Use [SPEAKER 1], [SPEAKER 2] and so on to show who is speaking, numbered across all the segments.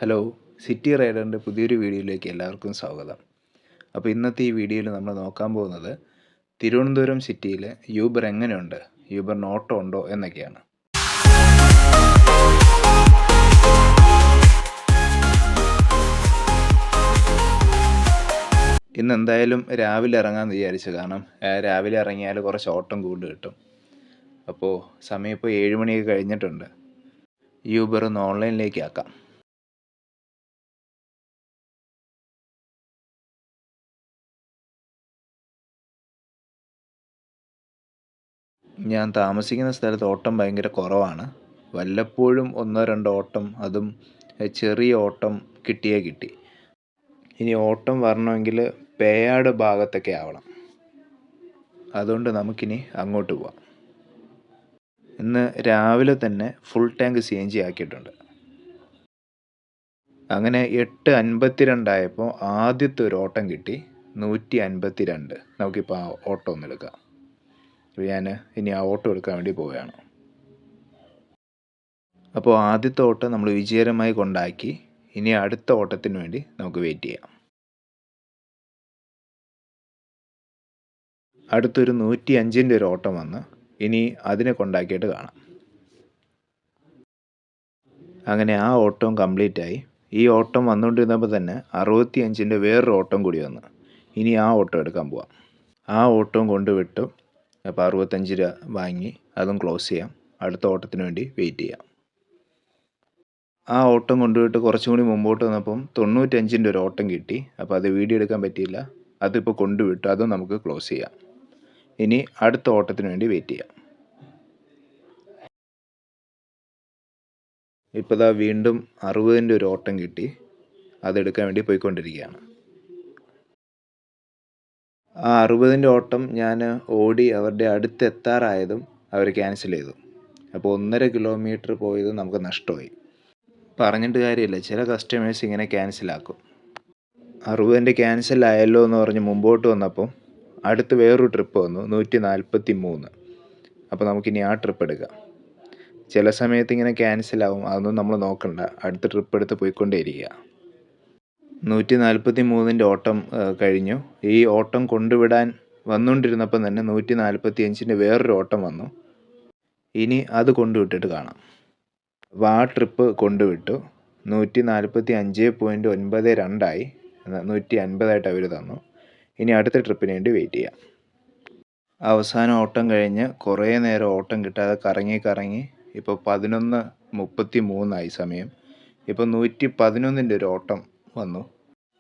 [SPEAKER 1] Hello, city റൈഡറിൻ്റെ പുതിയൊരു വീഡിയോയിലേക്ക് എല്ലാവർക്കും സ്വാഗതം. അപ്പോൾ ഇന്നത്തെ ഈ വീഡിയോയിൽ നമ്മൾ നോക്കാൻ പോകുന്നത് തിരുവനന്തപുരം സിറ്റിയിൽ യൂബർ എങ്ങനെയുണ്ട്, യൂബറിന് ഓട്ടോ ഉണ്ടോ എന്നൊക്കെയാണ്. ഇന്ന് എന്തായാലും രാവിലെ ഇറങ്ങാമെന്ന് വിചാരിച്ചു. കാരണം രാവിലെ ഇറങ്ങിയാൽ കുറച്ച് ഓട്ടം കൂടുതൽ കിട്ടും. അപ്പോൾ സമയം ഇപ്പോൾ 7 മണിയൊക്കെ കഴിഞ്ഞിട്ടുണ്ട്. യൂബർ ഒന്ന് ഓൺലൈനിലേക്ക് ആക്കാം. ഞാൻ താമസിക്കുന്ന സ്ഥലത്ത് ഓട്ടം ഭയങ്കര കുറവാണ്. വല്ലപ്പോഴും 1-2 ഓട്ടം, അതും ചെറിയ ഓട്ടം കിട്ടി. ഇനി ഓട്ടം വരണമെങ്കിൽ പേയാട് ഭാഗത്തൊക്കെ ആവണം. അതുകൊണ്ട് നമുക്കിനി അങ്ങോട്ട് പോവാം. ഇന്ന് രാവിലെ തന്നെ ഫുൾ ടാങ്ക് CNG ആക്കിയിട്ടുണ്ട്. അങ്ങനെ 8:52 ആയപ്പോൾ ആദ്യത്തെ ഒരു ഓട്ടം കിട്ടി, 152. നമുക്കിപ്പോൾ ആ ഓട്ടം ഒന്ന് എടുക്കാം. ഞാൻ ഇനി ആ ഓട്ടോ എടുക്കാൻ വേണ്ടി പോവുകയാണ്. അപ്പോൾ ആദ്യത്തെ ഓട്ടം നമ്മൾ വിജയകരമായി കൊണ്ടാക്കി. ഇനി അടുത്ത ഓട്ടത്തിന് വേണ്ടി നമുക്ക് വെയിറ്റ് ചെയ്യാം. അടുത്തൊരു 105ൻ്റെ ഒരു ഓട്ടം വന്ന് ഇനി അതിനെ കൊണ്ടാക്കിയിട്ട് കാണാം. അങ്ങനെ ആ ഓട്ടം കംപ്ലീറ്റായി. ഈ ഓട്ടം വന്നുകൊണ്ടിരുന്നപ്പോൾ തന്നെ 65ൻ്റെ വേറൊരു ഓട്ടം കൂടി വന്നു. ഇനി ആ ഓട്ടം എടുക്കാൻ പോവാം. ആ ഓട്ടവും കൊണ്ടുവിട്ടു. അപ്പോൾ 65 രൂപ വാങ്ങി അതും ക്ലോസ് ചെയ്യാം. അടുത്ത ഓട്ടത്തിന് വേണ്ടി വെയിറ്റ് ചെയ്യാം. ആ ഓട്ടം കൊണ്ടുപോയിട്ട് കുറച്ചും കൂടി മുമ്പോട്ട് വന്നപ്പം 95ൻ്റെ ഒരു ഓട്ടം കിട്ടി. അപ്പോൾ അത് വീഡിയോ എടുക്കാൻ പറ്റിയില്ല. അതിപ്പോൾ കൊണ്ടുവിട്ടു, അതും നമുക്ക് ക്ലോസ് ചെയ്യാം. ഇനി അടുത്ത ഓട്ടത്തിന് വേണ്ടി വെയിറ്റ് ചെയ്യാം. ഇപ്പോൾ ദാ വീണ്ടും 60ൻ്റെ ഒരു ഓട്ടം കിട്ടി. അതെടുക്കാൻ വേണ്ടി പോയിക്കൊണ്ടിരിക്കുകയാണ്. ആ 60ൻ്റെ ഓട്ടം ഞാൻ ഓടി അവരുടെ അടുത്ത് എത്താറായതും അവർ ക്യാൻസൽ ചെയ്തു. അപ്പോൾ 1.5 കിലോമീറ്റർ പോയത് നമുക്ക് നഷ്ടമായി. പറഞ്ഞിട്ട് കാര്യമില്ല, ചില കസ്റ്റമേഴ്സ് ഇങ്ങനെ ക്യാൻസലാക്കും. 60ൻ്റെ ക്യാൻസൽ ആയല്ലോ എന്ന് പറഞ്ഞ് മുമ്പോട്ട് വന്നപ്പം അടുത്ത് വേറൊരു ട്രിപ്പ് വന്നു, 143. അപ്പോൾ നമുക്കിനി ആ ട്രിപ്പ് എടുക്കാം. ചില സമയത്ത് ഇങ്ങനെ ക്യാൻസലാവും, അതൊന്നും നമ്മൾ നോക്കണ്ട. അടുത്ത ട്രിപ്പ് എടുത്ത് പോയിക്കൊണ്ടേയിരിക്കുക. 143ൻ്റെ ഓട്ടം കഴിഞ്ഞു. ഈ ഓട്ടം കൊണ്ടുവിടാൻ വന്നുകൊണ്ടിരുന്നപ്പം തന്നെ 145ൻ്റെ വേറൊരു ഓട്ടം വന്നു. ഇനി അത് കൊണ്ടുവിട്ടിട്ട് കാണാം. അപ്പോൾ ആ ട്രിപ്പ് കൊണ്ടുവിട്ടു. 145.92 ആയി. 150 അവർ തന്നു. ഇനി അടുത്ത ട്രിപ്പിന് വേണ്ടി വെയിറ്റ് ചെയ്യാം. അവസാന ഓട്ടം കഴിഞ്ഞ് കുറേ നേരം ഓട്ടം കിട്ടാതെ കറങ്ങി ഇപ്പോൾ 11:33 സമയം. ഇപ്പോൾ 111ൻ്റെ ഒരു ഓട്ടം വന്നു.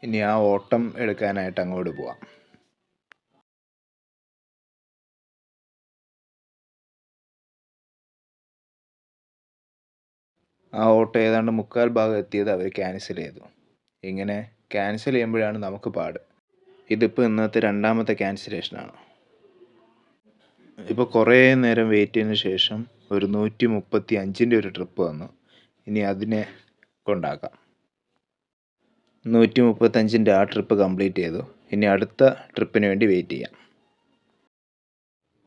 [SPEAKER 1] ഇനി ആ ഓട്ടം എടുക്കാനായിട്ട് അങ്ങോട്ട് പോവാം. ആ ഓട്ടോ ഏതാണ്ട് 3/4 ഭാഗം എത്തിയത് അവർ ക്യാൻസൽ ചെയ്തു. ഇങ്ങനെ ക്യാൻസൽ ചെയ്യുമ്പോഴാണ് നമുക്ക് പാട്. ഇതിപ്പോൾ ഇന്നത്തെ 2ാമത്തെ ക്യാൻസലേഷനാണ്. ഇപ്പോൾ കുറേ നേരം വെയിറ്റ് ചെയ്തതിന് ശേഷം ഒരു 135ൻ്റെ ഒരു ട്രിപ്പ് വന്നു. ഇനി അതിനെ കൊണ്ടാക്കാം. 135ൻ്റെ ആ ട്രിപ്പ് കംപ്ലീറ്റ് ചെയ്തു. ഇനി അടുത്ത ട്രിപ്പിന് വേണ്ടി വെയിറ്റ് ചെയ്യാം.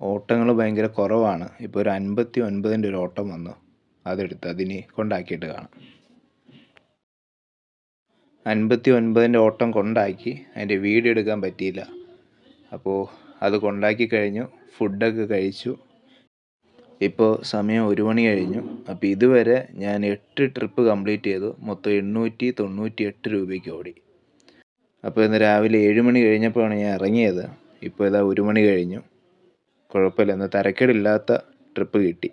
[SPEAKER 1] ഓട്ടങ്ങൾ ഭയങ്കര കുറവാണ്. ഇപ്പോൾ ഒരു 59ൻ്റെ ഒരു ഓട്ടം വന്നു. അതെടുത്ത് അതിനി കൊണ്ടാക്കിയിട്ട് കാണാം. 59ൻ്റെ ഓട്ടം കൊണ്ടാക്കി, അതിൻ്റെ വീഡിയോ എടുക്കാൻ പറ്റിയില്ല. അപ്പോൾ അത് കൊണ്ടാക്കി കഴിഞ്ഞു. ഫുഡൊക്കെ കഴിച്ചു. ഇപ്പോൾ സമയം 1 മണി കഴിഞ്ഞു. അപ്പോൾ ഇതുവരെ ഞാൻ 8 ട്രിപ്പ് കംപ്ലീറ്റ് ചെയ്തു. മൊത്തം 898 രൂപയ്ക്ക് ഓടി. അപ്പോൾ ഇന്ന് രാവിലെ 7 മണി കഴിഞ്ഞപ്പോഴാണ് ഞാൻ ഇറങ്ങിയത്. ഇപ്പോൾ ഇതാ 1 മണി കഴിഞ്ഞു. കുഴപ്പമില്ല, ഇന്ന് തരക്കേടില്ലാത്ത ട്രിപ്പ് കിട്ടി.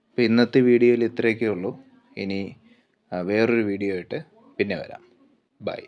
[SPEAKER 1] അപ്പോൾ ഇന്നത്തെ വീഡിയോയിൽ ഇത്രയൊക്കെ ഉള്ളൂ. ഇനി വേറൊരു വീഡിയോ ആയിട്ട് പിന്നെ വരാം. ബൈ.